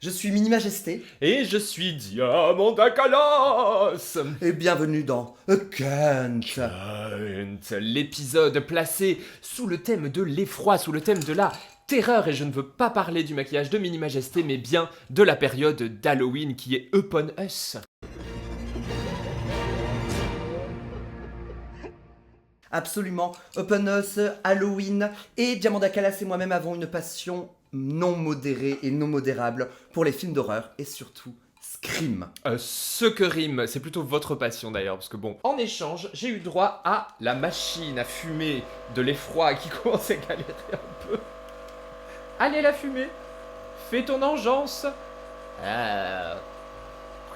Je suis Mini Majesté Et je suis Diamanda Calas. et bienvenue dans A Cunt. L'épisode placé sous le thème de l'effroi, sous le thème de la terreur, et je ne veux pas parler du maquillage de Mini Majesté, mais bien de la période d'Halloween qui est upon us. Absolument, Open Us, Halloween et Diamanda Calas et moi-même avons une passion non modérée et non modérable pour les films d'horreur et surtout Scream. Ce que rime, c'est plutôt votre passion d'ailleurs, parce que bon, en échange, j'ai eu droit à la machine à fumer de l'effroi qui commence à galérer un peu. Allez la fumée, fais ton engeance. Pourquoi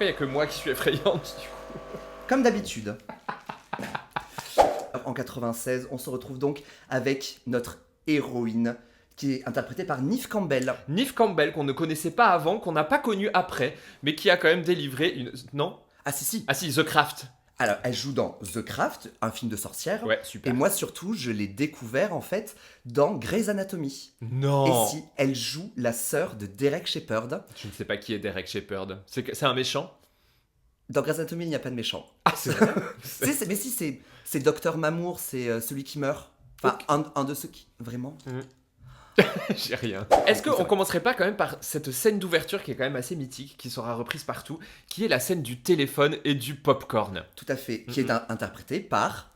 il n'y a que moi qui suis effrayante du coup? Comme d'habitude. En 96, on se retrouve donc avec notre héroïne qui est interprétée par Neve Campbell. Neve Campbell, qu'on ne connaissait pas avant, qu'on n'a pas connu après, mais qui a quand même délivré une... Non? Ah si. Ah si, The Craft. Alors, elle joue dans The Craft, un film de sorcière. Ouais, super. Et moi surtout, je l'ai découvert en fait dans Grey's Anatomy. Non. Et si, elle joue la sœur de Derek Shepherd. Je ne sais pas qui est Derek Shepherd. C'est un méchant? Dans Grey's Anatomy, il n'y a pas de méchant. Ah, c'est vrai. Mais si, c'est Docteur Mamour, c'est celui qui meurt. Enfin, un de ceux qui... Vraiment. J'ai rien. Est-ce qu'on commencerait pas quand même par cette scène d'ouverture qui est quand même assez mythique, qui sera reprise partout, qui est la scène du téléphone et du popcorn? Tout à fait. Qui est interprété par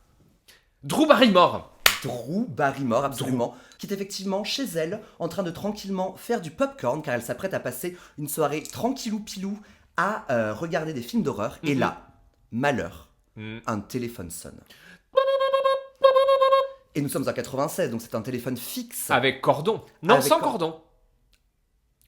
Drew Barrymore. Drew Barrymore, absolument. Qui est effectivement chez elle, en train de tranquillement faire du popcorn, car elle s'apprête à passer une soirée tranquillou-pilou à regarder des films d'horreur. Et là, malheur, un téléphone sonne. Et nous sommes en 96, donc c'est un téléphone fixe. Avec cordon. Non, Avec sans cordon.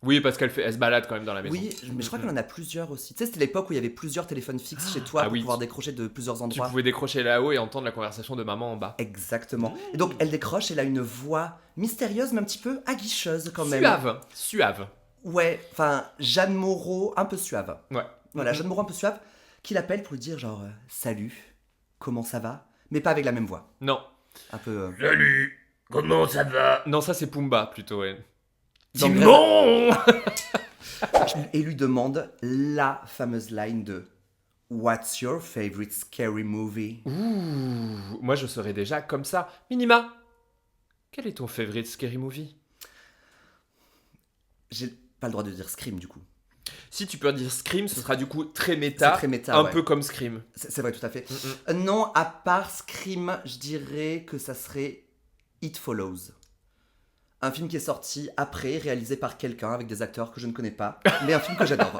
Oui, parce qu'elle se balade quand même dans la maison. Oui, mais je crois qu'il y en a plusieurs aussi. Tu sais, c'était l'époque où il y avait plusieurs téléphones fixes chez toi pour pouvoir décrocher de plusieurs Tu endroits. pouvais décrocher là-haut et entendre la conversation de maman en bas. Exactement. Et donc, elle décroche, elle a une voix mystérieuse, mais un petit peu aguicheuse quand même. Suave. Ouais, enfin, Jeanne Moreau, un peu suave. Ouais. Voilà, Jeanne Moreau un peu suave, qui l'appelle pour lui dire genre salut, comment ça va? Mais pas avec la même voix. Non. Un peu. Salut, comment ça va? Non, ça c'est Pumba plutôt, ouais. Dans Timon. Et lui demande la fameuse line de What's your favorite scary movie? Ouh, moi je serais déjà comme ça. Minima, quel est ton favorite scary movie? J'ai pas le droit de dire Scream du coup. Si tu peux dire Scream, ce sera du coup très méta, C'est très méta, un ouais. peu comme Scream. C'est vrai, tout à fait. Non, à part Scream, je dirais que ça serait It Follows. Un film qui est sorti après, réalisé par quelqu'un avec des acteurs que je ne connais pas, mais un film que j'adore.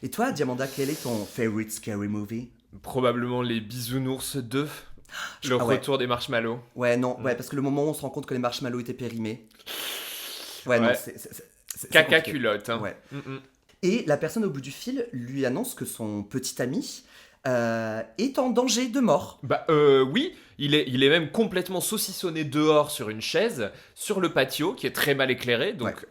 Et toi, Diamanda, quel est ton favorite scary movie? Probablement les Bisounours 2, le Ah ouais. retour des marshmallows. Ouais, non, ouais, parce que le moment où on se rend compte que les marshmallows étaient périmés. Ouais, non, Ouais. c'est Caca compliqué. culotte. Hein. Ouais. Et la personne au bout du fil lui annonce que son petit ami est en danger de mort. Bah oui, il est même complètement saucissonné dehors sur une chaise, sur le patio, qui est très mal éclairé, donc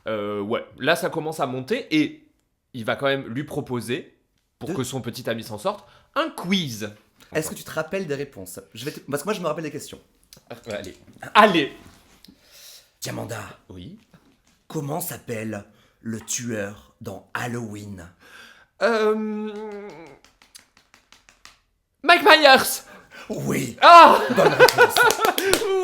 ouais, là ça commence à monter, et il va quand même lui proposer, pour que son petit ami s'en sorte, un quiz. Est-ce que tu te rappelles des réponses? Parce que moi je me rappelle des questions. Allez. Diamanda, Oui. comment s'appelle le tueur dans Halloween? Mike Myers. Oui, Ah. bonne réponse.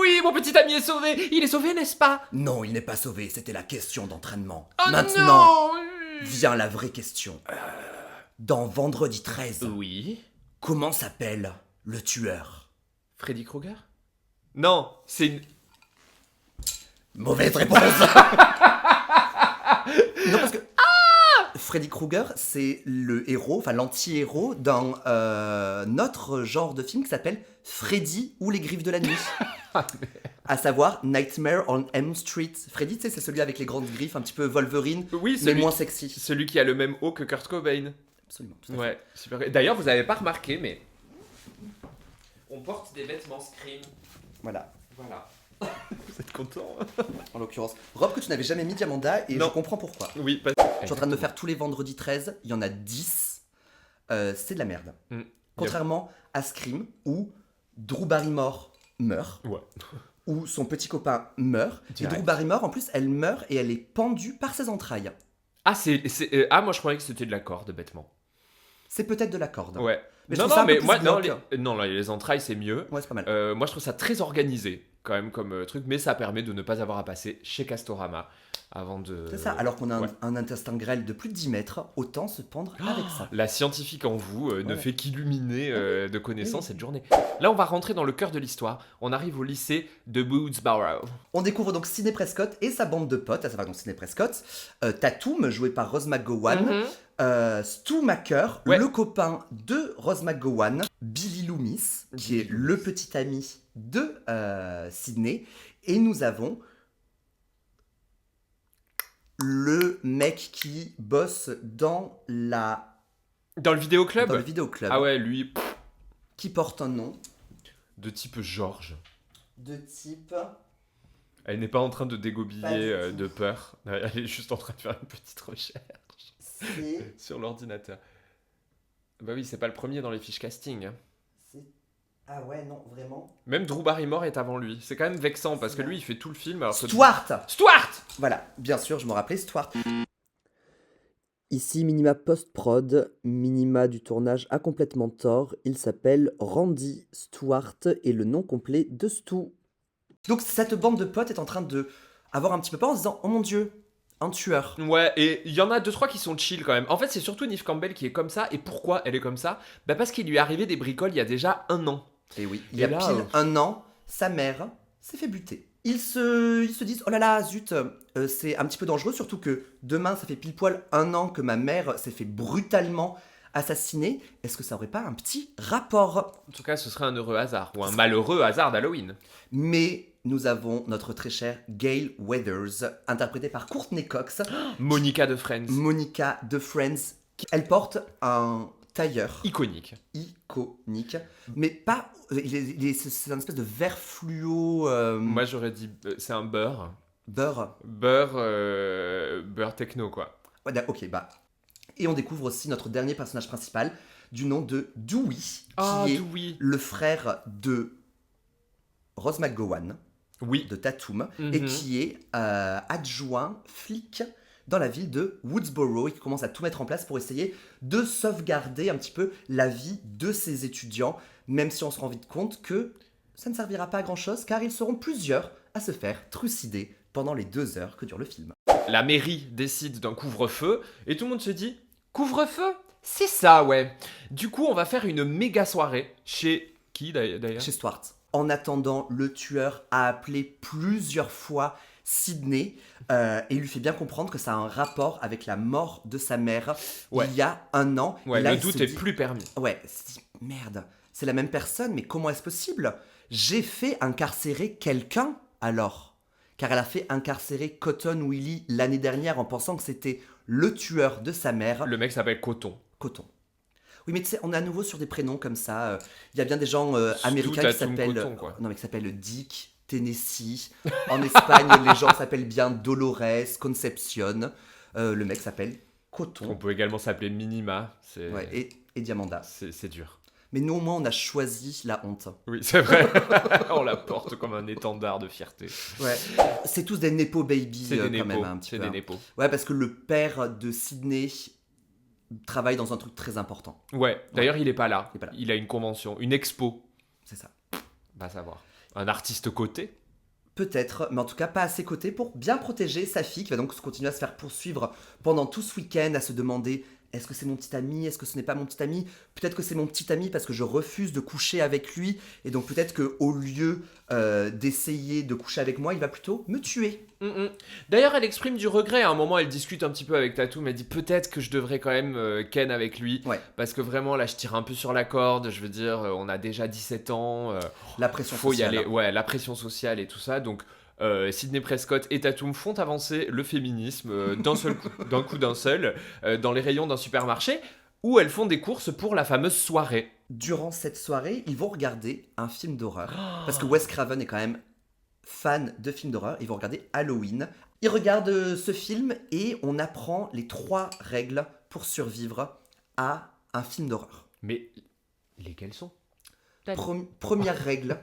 Oui, mon petit ami est sauvé. Il est sauvé, n'est-ce pas? Non, il n'est pas sauvé, c'était la question d'entraînement. Oh Maintenant, non. vient la vraie question. Dans Vendredi 13, Oui. comment s'appelle le tueur? Freddy Krueger? Non, c'est une... Mauvaise réponse. Non, parce que Freddy Krueger, c'est le héros, enfin l'anti-héros d'un autre genre de film qui s'appelle Freddy ou les griffes de la nuit. À savoir Nightmare on Elm Street. Freddy, tu sais, c'est celui avec les grandes griffes, un petit peu Wolverine, Oui, mais moins sexy. Celui qui a le même haut que Kurt Cobain. Absolument. Tout à fait. Ouais, super. D'ailleurs, vous avez pas remarqué, mais on porte des vêtements Scream. Voilà, Voilà. Vous êtes content? en l'occurrence. Robe que tu n'avais jamais mis, Diamanda, et Non. je comprends pourquoi. Oui, pas... Je suis en train de me faire tous les vendredis 13, il y en a 10. C'est de la merde. Contrairement à Scream, où Drew Barrymore meurt. Ouais. où son petit copain meurt. Direct. Et Drew Barrymore, en plus, elle meurt et elle est pendue par ses entrailles. Ah, moi je croyais que c'était de la corde, bêtement. C'est peut-être de la corde. Ouais. Mais je non, trouve ça non, un peu mais plus moi, non, glauque. les entrailles, c'est mieux. Ouais, c'est pas mal. Moi, je trouve ça très organisé, quand même, comme truc, mais ça permet de ne pas avoir à passer chez Castorama avant de. C'est ça, alors qu'on a Ouais. un intestin grêle de plus de 10 mètres, autant se pendre avec ça. La scientifique en vous ne Ouais. fait qu'illuminer de connaissances Oui. cette journée. Là, on va rentrer dans le cœur de l'histoire. On arrive au lycée de Woodsboro. On découvre donc Sidney Prescott et sa bande de potes, à savoir donc Sidney Prescott, Tatum, joué par Rose McGowan, Stu Macker, Ouais. le copain de Rose McGowan, Billy Loomis, qui est Billy le petit ami de Sidney, et nous avons le mec qui bosse dans Dans le vidéoclub dans le vidéoclub, Ah ouais, lui, qui porte un nom de type Georges. de type... Elle n'est pas en train de Pas du dégobiller tout. de peur. Elle est juste en train de faire une petite recherche C'est... sur l'ordinateur. Bah oui, c'est pas le premier dans les fiches casting. Hein. Ah ouais, non, vraiment. Même Drew Barrymore est avant lui. C'est quand même vexant parce que lui, il fait tout le film. Alors que... Stuart Stuart Voilà, bien sûr, je me rappelais Stuart. Ici, minima post-prod, minima du tournage a complètement tort. Il s'appelle Randy Stewart et le nom complet de Stu. Donc cette bande de potes est en train de avoir un petit peu peur en se disant « Oh mon Dieu, un tueur Ouais, et il y en a 2-3 qui sont chill quand même. En fait, c'est surtout Neve Campbell qui est comme ça. Et pourquoi elle est comme ça ? Bah parce qu'il lui est arrivé des bricoles il y a déjà 1 an. ». Et oui, il Et y a là, pile 1 an, sa mère s'est fait buter. Ils se disent « Oh là là, zut, c'est un petit peu dangereux, surtout que demain, ça fait pile poil 1 an que ma mère s'est fait brutalement assassiner. Est-ce que ça aurait pas un petit rapport ?» En tout cas, ce serait un heureux hasard. Ou un malheureux hasard d'Halloween. Mais nous avons notre très chère Gail Weathers, interprétée par Courtney Cox, Monica de Friends. Monica de Friends. Elle porte un tailleur Iconique. iconique, mais pas... c'est un espèce de vert fluo... Moi, j'aurais dit, c'est un beurre. beurre. Beurre techno, quoi. Ouais, ok, bah... Et on découvre aussi notre dernier personnage principal, du nom de Dewey, qui est oui. le frère de Rose McGowan, Oui. de Tatum, Mhm. et qui est adjoint flic dans la ville de Woodsboro et qui commence à tout mettre en place pour essayer de sauvegarder un petit peu la vie de ses étudiants, même si on se rend vite compte que ça ne servira pas à grand chose car ils seront plusieurs à se faire trucider pendant les 2 heures que dure le film. La mairie décide d'un couvre-feu et tout le monde se dit couvre-feu ? C'est ça, ouais. Du coup, on va faire une méga soirée chez qui d'ailleurs Chez Stuart. En attendant, le tueur a appelé plusieurs fois Sidney et lui fait bien comprendre que ça a un rapport avec la mort de sa mère Ouais. il y a 1 an. Ouais, Et là, le il doute se est dit- plus permis. Ouais, il se dit, merde, c'est la même personne, mais comment est-ce possible ? J'ai fait incarcérer quelqu'un alors. Car elle a fait incarcérer Cotton Willie l'année dernière en pensant que c'était le tueur de sa mère, Le mec s'appelle Coton. Coton. Oui, mais tu sais, on est à nouveau sur des prénoms comme ça. Il y a bien des gens Stu américains qui Tatum s'appellent... Coton, quoi. Non, mais qui s'appellent Dick, Tennessee. En Espagne, les gens s'appellent bien Dolores, Concepcion. Le mec s'appelle On Coton. peut également s'appeler Minima. C'est Ouais, et Diamanda. c'est dur. Mais nous, au moins, on a choisi la honte. Oui, c'est vrai. On la porte comme un étendard de fierté. Ouais. C'est tous des Nepo baby C'est des quand népos. même, un petit C'est peu. des Hein. népos. Ouais, parce que le père de Sydney travaille dans un truc très important. Ouais, d'ailleurs, il est pas là. Il est pas là. Il a une convention, une expo. C'est ça. Va savoir. Un artiste coté. Peut-être, mais en tout cas pas à ses côtés pour bien protéger sa fille qui va donc continuer à se faire poursuivre pendant tout ce week-end, à se demander est-ce que c'est mon petit ami, est-ce que ce n'est pas mon petit ami, peut-être que c'est mon petit ami parce que je refuse de coucher avec lui et donc peut-être qu'au lieu d'essayer de coucher avec moi, il va plutôt me tuer. D'ailleurs, elle exprime du regret. À un moment, elle discute un petit peu avec Tatum. Elle dit peut-être que je devrais quand même ken avec lui. Ouais. Parce que vraiment, là, je tire un peu sur la corde. Je veux dire, on a déjà 17 ans. La pression Faut y sociale. aller. Ouais, la pression sociale et tout ça. Donc, Sidney Prescott et Tatum font avancer le féminisme d'un seul, dans les rayons d'un supermarché où elles font des courses pour la fameuse soirée. Durant cette soirée, ils vont regarder un film d'horreur parce que Wes Craven est quand même fan de films d'horreur. Ils vont regarder Halloween. Ils regardent ce film et on apprend les 3 règles pour survivre à un film d'horreur. Mais lesquelles sont Première règle,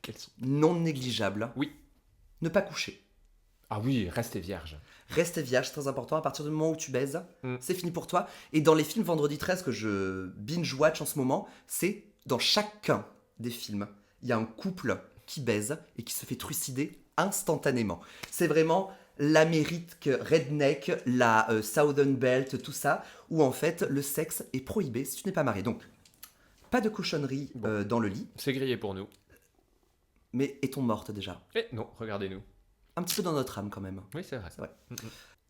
Quels sont... non négligeables. Oui. Ne pas coucher. Ah oui, restez vierge. Rester vierge, c'est très important. À partir du moment où tu baises, Mm. c'est fini pour toi. Et dans les films Vendredi 13 que je binge-watch en ce moment, c'est dans chacun des films, il y a un couple qui baise et qui se fait trucider instantanément. C'est vraiment l'Amérique redneck, la Southern Belt, tout ça, où en fait le sexe est prohibé si tu n'es pas marié. Donc, pas de cochonnerie Bon. dans le lit, C'est grillé pour nous. mais est-on morte déjà? Eh non, regardez-nous. Un petit peu dans notre âme quand même. Oui, c'est vrai. C'est vrai.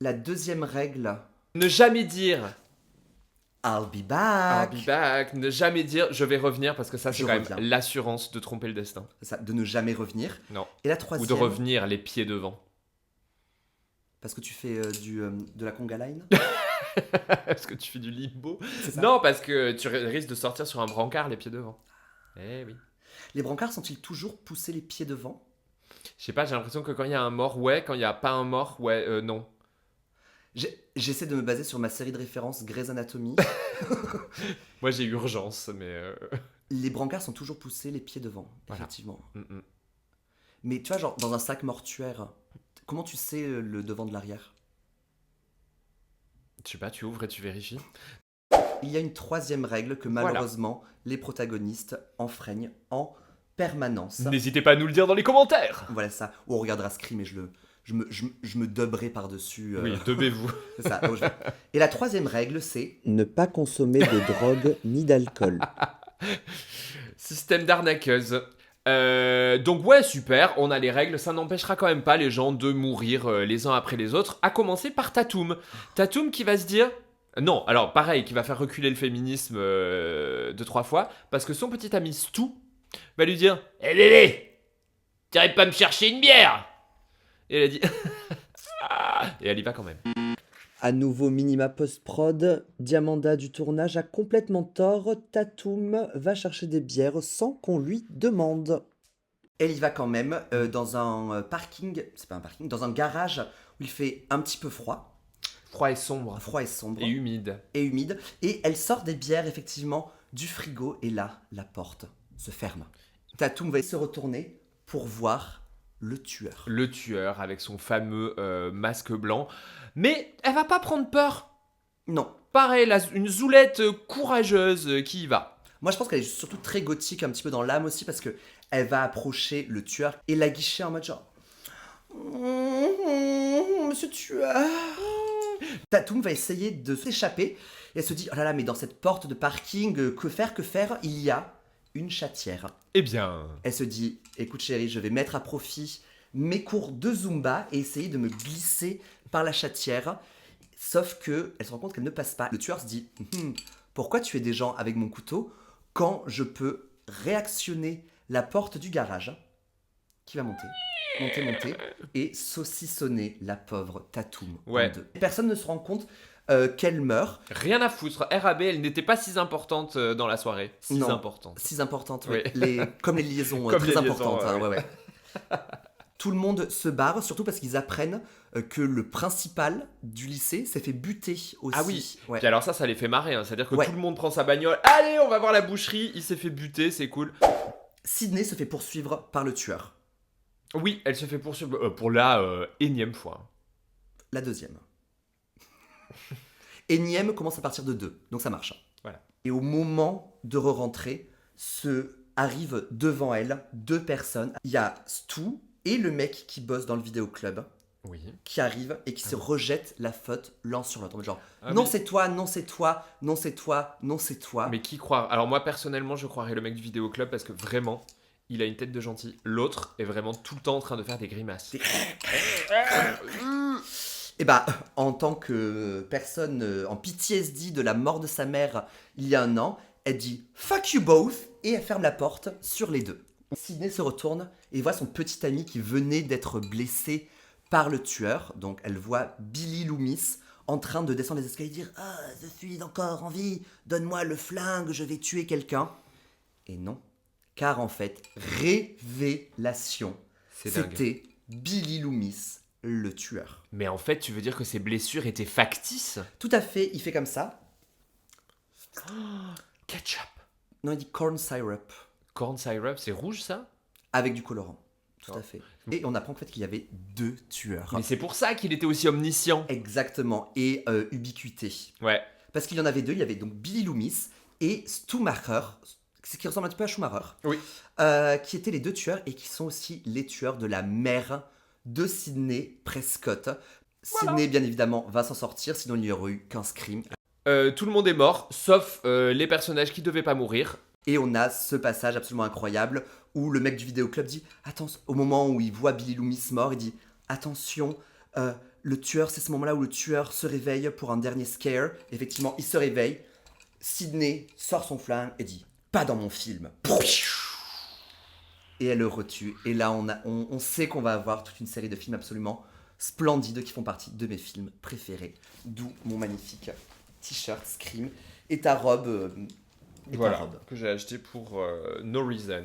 La deuxième règle, Ne jamais dire I'll be I'll back. be back. Ne jamais dire je vais revenir parce que ça, c'est Je quand reviens. même l'assurance de tromper le destin. C'est ça, de ne jamais revenir. Non. Et la Ou troisième, de revenir les pieds devant. parce que tu fais de la conga line, Parce que tu fais du limbo. c'est ça? Non, parce que tu risques de sortir sur un brancard les pieds devant. Eh oui. Les brancards sont-ils toujours poussés les pieds devant? Je sais pas, j'ai l'impression que quand il y a un mort, ouais. Quand il n'y a pas un mort, ouais, non. J'essaie de me baser sur ma série de références Grey's Anatomy. Moi, j'ai urgence, mais... Les brancards sont toujours poussés les pieds devant, Voilà. effectivement. mm. Mais tu vois, genre, dans un sac mortuaire, comment tu sais le devant de l'arrière? Je sais pas, tu ouvres et tu vérifies. Il y a une troisième règle que Voilà. malheureusement les protagonistes enfreignent en permanence. N'hésitez pas à nous le dire dans les commentaires. Voilà ça. Ou on regardera Scream et je me dubberai par-dessus. Oui, devez-vous. C'est ça. Donc, Et la troisième règle, c'est ne pas consommer de drogue ni d'alcool. Système d'arnaqueuse. Donc ouais, super, on a les règles, ça n'empêchera quand même pas les gens de mourir les uns après les autres, à commencer par Tatum. Tatum qui va se dire... Non, alors pareil, qui va faire reculer le féminisme 2-3 fois, parce que son petit ami Stu va lui dire « Hé Lélé, t'arrêtes pas me chercher une bière !» Et elle a dit « Et elle y va quand même. À nouveau minima post-prod, Diamanda du tournage a complètement tort. Tatum va chercher des bières sans qu'on lui demande. Elle y va quand même dans un parking, c'est pas un parking, dans un garage où il fait un petit peu froid. Froid et sombre. Froid et sombre. Et humide. Et humide. Et elle sort des bières effectivement du frigo et là, la porte se ferme. Tatum va se retourner pour voir le tueur. Le tueur avec son fameux masque blanc. Mais elle va pas prendre peur. Non. Pareil, une zoulette courageuse qui y va. Moi, je pense qu'elle est surtout très gothique, un petit peu dans l'âme aussi, parce que elle va approcher le tueur et l'aguicher en mode genre... Monsieur tueur... Tatum va essayer de s'échapper et elle se dit, oh là là, mais dans cette porte de parking, que faire? Il y a une chatière. Eh bien... Elle se dit, écoute chérie, je vais mettre à profit mes cours de Zumba et essayer de me glisser par la chatière. Sauf que elle se rend compte qu'elle ne passe pas. Le tueur se dit, pourquoi tuer des gens avec mon couteau quand je peux réactionner la porte du garage qui va monter, et saucissonner la pauvre Tatum Ouais. en deux. Personne ne se rend compte qu'elle meurt. Rien à foutre. RAB, elle n'était pas si importante dans la soirée. Si Non. importante. Si importante, Oui. comme les liaisons Comme très les liaisons, importantes. Hein, ouais. ouais. Tout le monde se barre, surtout parce qu'ils apprennent que le principal du lycée s'est fait buter aussi. Ah oui. Ouais. Puis alors ça les fait marrer. Hein. C'est-à-dire que Ouais. tout le monde prend sa bagnole. Allez, on va voir la boucherie. Il s'est fait buter, c'est cool. Sydney se fait poursuivre par le tueur. Oui, elle se fait poursuivre pour la énième fois. La deuxième. Énième commence à partir de 2, donc ça marche. Voilà. Et au moment de re-rentrer, arrivent devant elle 2 personnes. Il y a Stu et le mec qui bosse dans le vidéoclub Oui. qui arrivent et qui se rejettent la faute l'un sur l'autre. Genre, Ah, non mais- c'est toi, non c'est toi, non c'est toi, non c'est toi. Mais qui croire? Alors moi personnellement je croirais le mec du vidéoclub parce que vraiment il a une tête de gentil. L'autre est vraiment tout le temps en train de faire des grimaces. Et bah, en tant que personne en PTSD de la mort de sa mère il y a un an, elle dit « fuck you both » et elle ferme la porte sur les deux. Sydney se retourne et voit son petit ami qui venait d'être blessé par le tueur. Donc elle voit Billy Loomis en train de descendre les escaliers et dire « ah, je suis encore en vie, donne-moi le flingue, je vais tuer quelqu'un ». Et non, car en fait, révélation, C'est dingue. c'était Billy Loomis, le tueur. Mais en fait tu veux dire que ses blessures étaient factices? Tout à fait, il fait comme ça. Ketchup. Non, il dit corn syrup. Corn syrup, c'est rouge ça? avec du colorant. Tout Oh. à fait. Et on apprend en fait qu'il y avait 2 tueurs. Mais c'est pour ça qu'il était aussi omniscient. Exactement. Et ubiquité. Ouais. Parce qu'il y en avait 2. Il y avait donc Billy Loomis et Schumacher, ce qui ressemble un petit peu à Schumacher. Oui. Qui étaient les 2 tueurs et qui sont aussi les tueurs de la mère de Sidney Prescott. Sidney, bien évidemment, va s'en sortir, sinon il n'y aurait eu qu'un scream. Tout le monde est mort, sauf les personnages qui devaient pas mourir. Et on a ce passage absolument incroyable où le mec du vidéoclub dit attention, au moment où il voit Billy Loomis mort, il dit attention, le tueur, c'est ce moment-là où le tueur se réveille pour un dernier scare. Effectivement, il se réveille. Sidney sort son flingue et dit pas dans mon film. Et elle le retue. Et là, on sait qu'on va avoir toute une série de films absolument splendides qui font partie de mes films préférés. D'où mon magnifique t-shirt Scream et ta robe. Voilà, que j'ai acheté pour no reason.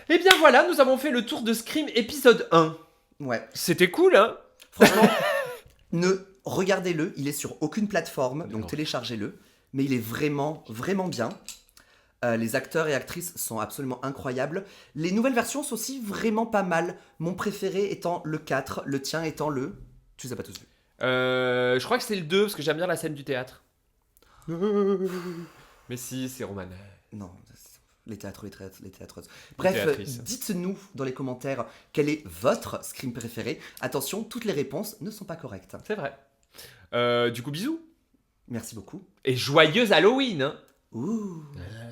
Et bien voilà, nous avons fait le tour de Scream épisode 1. Ouais. C'était cool, hein? Franchement, regardez-le, il est sur aucune plateforme, donc Non. téléchargez-le. Mais il est vraiment, vraiment bien. Les acteurs et actrices sont absolument incroyables. Les nouvelles versions sont aussi vraiment pas mal. Mon préféré étant le 4, le tien étant le... Tu les as pas tous vus. Je crois que c'est le 2, parce que j'aime bien la scène du théâtre. Mais si, c'est Roman. Non, les théâtreuses. Bref, théâtrices. dites-nous dans les commentaires quel est votre Scream préféré. Attention, toutes les réponses ne sont pas correctes. C'est vrai. Du coup, bisous. Merci beaucoup. Et joyeuse Halloween, hein? Ouh. Ah.